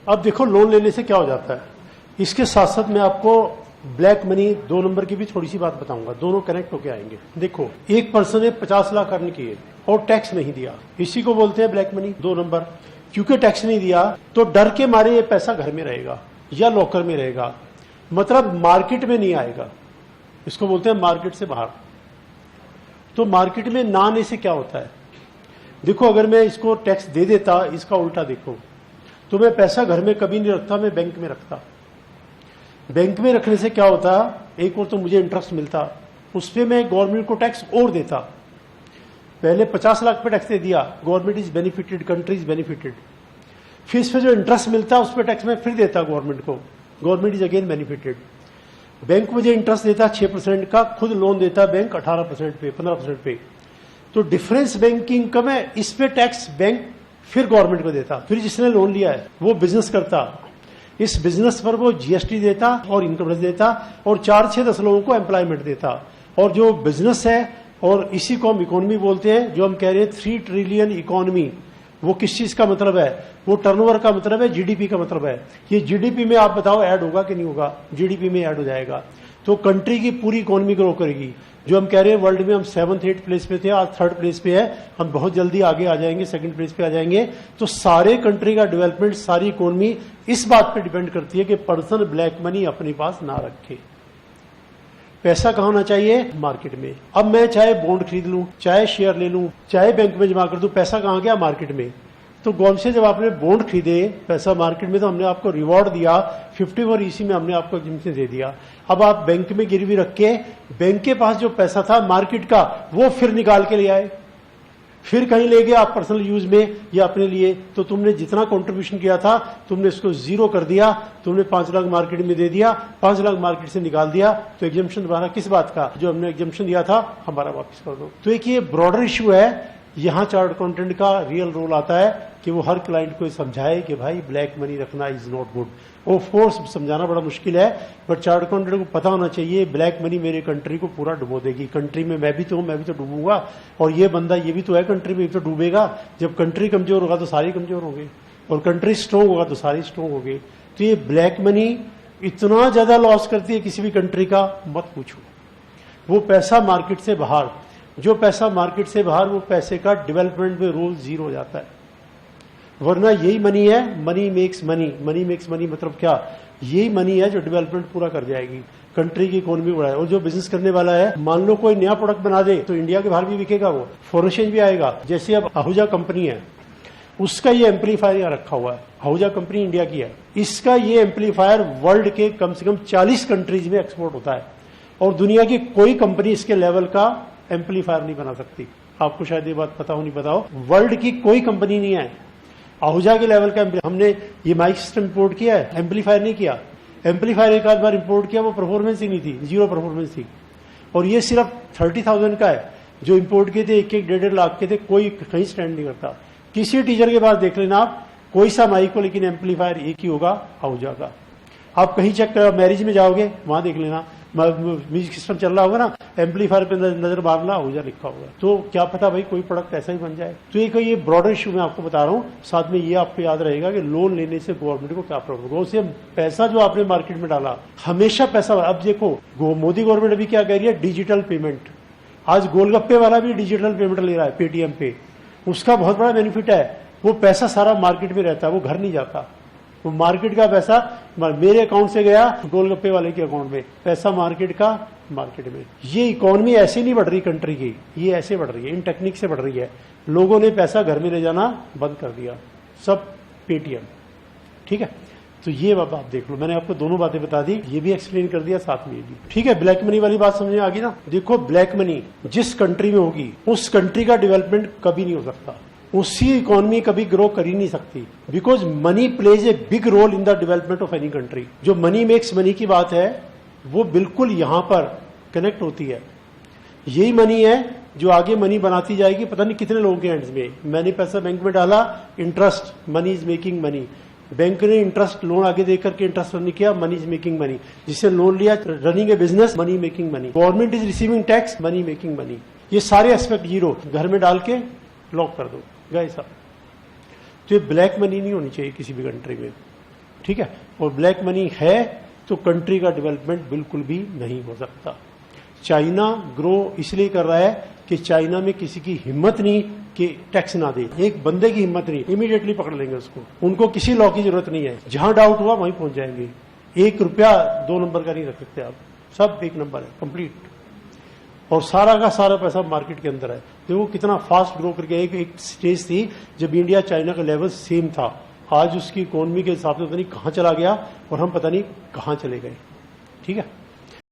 अब देखो लोन लेने से क्या हो जाता है, इसके साथ साथ मैं आपको ब्लैक मनी 2 नंबर की भी थोड़ी सी बात बताऊंगा, दोनों कनेक्ट होके आएंगे। देखो एक पर्सन ने 50 लाख अर्न किए और टैक्स नहीं दिया, इसी को बोलते हैं ब्लैक मनी 2 नंबर। क्योंकि टैक्स नहीं दिया तो डर के मारे ये पैसा घर में रहेगा या लॉकर में रहेगा, मतलब मार्केट में नहीं आएगा, इसको बोलते हैं मार्केट से बाहर। तो मार्केट में ना आने से क्या होता है, देखो अगर मैं इसको टैक्स दे देता, इसका उल्टा देखो, तो मैं पैसा घर में कभी नहीं रखता, मैं बैंक में रखता। बैंक में रखने से क्या होता, एक और तो मुझे इंटरेस्ट मिलता, उस पर मैं गवर्नमेंट को टैक्स और देता। पहले 50 लाख पे टैक्स दे दिया, government is benefited, country is benefited. फिर इस पर जो इंटरेस्ट मिलता उस पर टैक्स मैं फिर देता गवर्नमेंट को, government is again benefited. Bank मुझे इंटरेस्ट देता 6% का, खुद लोन देता बैंक 18% पे, 15% पे। तो डिफरेंस बैंक की इनकम है, इस पे टैक्स बैंक फिर गवर्नमेंट को देता। फिर जिसने लोन लिया है वो बिजनेस करता, इस बिजनेस पर वो जीएसटी देता और इनकम टैक्स देता और 4-6-10 लोगों को एम्प्लॉयमेंट देता। और जो बिजनेस है, और इसी को हम इकोनॉमी बोलते हैं, जो हम कह रहे हैं 3 ट्रिलियन इकोनॉमी, वो किस चीज का मतलब है, वो टर्नओवर का मतलब है, जीडीपी का मतलब है। ये जीडीपी में आप बताओ ऐड होगा कि नहीं होगा, जीडीपी में ऐड हो जाएगा। तो कंट्री की पूरी इकोनॉमी ग्रो करेगी। जो हम कह रहे हैं वर्ल्ड में हम 7th-8th प्लेस पे थे, आज 3rd प्लेस पे है, हम बहुत जल्दी आगे आ जाएंगे, 2nd प्लेस पे आ जाएंगे। तो सारे कंट्री का डेवलपमेंट, सारी इकोनॉमी इस बात पे डिपेंड करती है कि पर्सन ब्लैक मनी अपने पास ना रखे। पैसा कहाँ होना चाहिए, मार्केट में। अब मैं चाहे बॉन्ड खरीद लूं, चाहे शेयर ले लूं, चाहे बैंक में जमा कर दूं, पैसा कहाँ गया, मार्केट में। तो गवर्नमेंट से जब आपने बॉन्ड खरीदे, पैसा मार्केट में, तो हमने आपको रिवॉर्ड दिया, 54 ईसी में हमने आपको एग्जम्पशन दे दिया। अब आप बैंक में गिरवी रख के, बैंक के पास जो पैसा था मार्केट का, वो फिर निकाल के ले आए, फिर कहीं ले गए आप पर्सनल यूज में या अपने लिए। तो तुमने जितना कंट्रीब्यूशन किया था तुमने उसको 0 कर दिया, तुमने 5 लाख मार्केट में दे दिया, 5 लाख मार्केट से निकाल दिया। तो एग्जम्पशन दोबारा किस बात का, जो हमने एग्जम्पशन दिया था हमारा वापस कर दो। तो एक ये ब्रॉडर इश्यू है, यहां चार्ट अकाउंटेंट का रियल रोल आता है कि वो हर क्लाइंट को समझाए कि भाई ब्लैक मनी रखना is not good. Of course समझाना बड़ा मुश्किल है, बट चार्ट अकाउंटेंट को पता होना चाहिए ब्लैक मनी मेरे कंट्री को पूरा डुबो देगी। कंट्री में मैं भी तो हूं, मैं भी तो डूबूंगा, और ये बंदा ये भी तो है कंट्री में, तो डूबेगा। जब कंट्री कमजोर होगा तो सारे कमजोर होंगे, और कंट्री स्ट्रांग होगा तो सारे स्ट्रांग होंगे। तो ये ब्लैक मनी इतना ज्यादा लॉस करती है किसी भी कंट्री का, मत पूछो। वो पैसा मार्केट से बाहर, जो पैसा मार्केट से बाहर, वो पैसे का डेवलपमेंट में रोल 0 हो जाता है। वरना यही मनी है, money makes money. Money makes money मतलब क्या, यही मनी है जो डेवलपमेंट पूरा कर जाएगी, कंट्री की इकोनॉमी बढ़ाए। और जो बिजनेस करने वाला है, मान लो कोई नया प्रोडक्ट बना दे तो इंडिया के बाहर भी बिकेगा, वो फॉरेन एक्सचेंज भी आएगा। जैसे अब आहूजा कंपनी है, उसका ये एम्पलीफायर यहाँ रखा हुआ है, आहूजा कंपनी इंडिया की है, इसका ये एम्पलीफायर वर्ल्ड के कम से कम 40 कंट्रीज में एक्सपोर्ट होता है, और दुनिया की कोई कंपनी इसके लेवल का एम्पलीफायर नहीं बना सकती। आपको शायद ये बात पता हो नहीं पता हो, वर्ल्ड की कोई कंपनी नहीं है आहूजा के लेवल का। हमने ये माइक सिस्टम इंपोर्ट किया है, एम्पलीफायर नहीं किया। एम्पलीफायर एक आध बार इंपोर्ट किया, वो परफॉर्मेंस ही नहीं थी, 0 परफॉर्मेंस थी। और ये सिर्फ 30,000 का है, जो इंपोर्ट किए थे 1-1, 1.5 लाख के थे, कोई कहीं स्टैंड नहीं करता। किसी टीचर के पास देख लेना आप, कोई सा माइक हो, लेकिन एम्पलीफायर एक ही होगा, आहूजा का। आप कहीं चेक कर, मैरिज में जाओगे वहां देख लेना, म्यूजिक सिस्टम चल रहा होगा ना, एम्पलीफायर पे नजर मारना, आहूजा लिखा होगा। तो क्या पता भाई कोई प्रोडक्ट ऐसा ही बन जाए। तो ये ब्रॉडर इश्यू मैं आपको बता रहा हूँ। साथ में ये आपको याद रहेगा कि लोन लेने से गवर्नमेंट को क्या प्रॉब्लम होगा, उससे पैसा जो आपने मार्केट में डाला, हमेशा पैसा। अब देखो मोदी गवर्नमेंट अभी क्या कह रही है, डिजिटल पेमेंट। आज गोलगप्पे वाला भी डिजिटल पेमेंट ले रहा है पेटीएम पे, उसका बहुत बड़ा बेनिफिट है। वो पैसा सारा मार्केट में रहता है, वो घर नहीं जाता। वो मार्केट का पैसा मेरे अकाउंट से गया गोलगप्पे वाले के अकाउंट में, पैसा मार्केट का मार्केट में। ये इकोनॉमी ऐसे नहीं बढ़ रही कंट्री की, ये ऐसे बढ़ रही है, इन टेक्निक से बढ़ रही है। लोगों ने पैसा घर में ले जाना बंद कर दिया, सब पेटीएम। ठीक है, तो ये बात आप देख लो, मैंने आपको दोनों बातें बता दी, ये भी एक्सप्लेन कर दिया साथ में ये भी। ठीक है, ब्लैक मनी वाली बात समझ में आ गई ना। देखो ब्लैक मनी जिस कंट्री में होगी, उस कंट्री का डेवलपमेंट कभी नहीं हो सकता, उसी इकोनॉमी कभी ग्रो कर ही नहीं सकती, because money plays a big role in the development of any country. जो मनी मेक्स मनी की बात है वो बिल्कुल यहां पर कनेक्ट होती है। यही मनी है जो आगे मनी बनाती जाएगी, पता नहीं कितने लोगों के हैंड्स में। मैंने पैसा बैंक में डाला, interest, money is making money. Bank ने इंटरेस्ट लोन आगे देकर के इंटरेस्ट नहीं किया, मनी इज मेकिंग मनी। जिससे लोन लिया, running A business, money making money. Government is receiving tax, money making money. ये सारे एस्पेक्ट 0 घर में डाल के लॉक कर दो, गए साहब। तो ये ब्लैक मनी नहीं होनी चाहिए किसी भी कंट्री में। ठीक है, और ब्लैक मनी है तो कंट्री का डेवलपमेंट बिल्कुल भी नहीं हो सकता। चाइना ग्रो इसलिए कर रहा है कि चाइना में किसी की हिम्मत नहीं कि टैक्स ना दे, एक बंदे की हिम्मत नहीं, इमीडिएटली पकड़ लेंगे उसको। उनको किसी लॉ की जरूरत नहीं है, जहां डाउट हुआ वहीं पहुंच जाएंगे। 1 रुपया 2 नंबर का नहीं रख सकते आप, सब 1 नंबर है कंप्लीट। और सारा का सारा पैसा मार्केट के अंदर है। देखो कितना फास्ट ग्रो करके एक स्टेज थी जब इंडिया चाइना का लेवल सेम था, आज उसकी इकोनॉमी के हिसाब से पता नहीं कहां चला गया और हम पता नहीं कहां चले गए। ठीक है।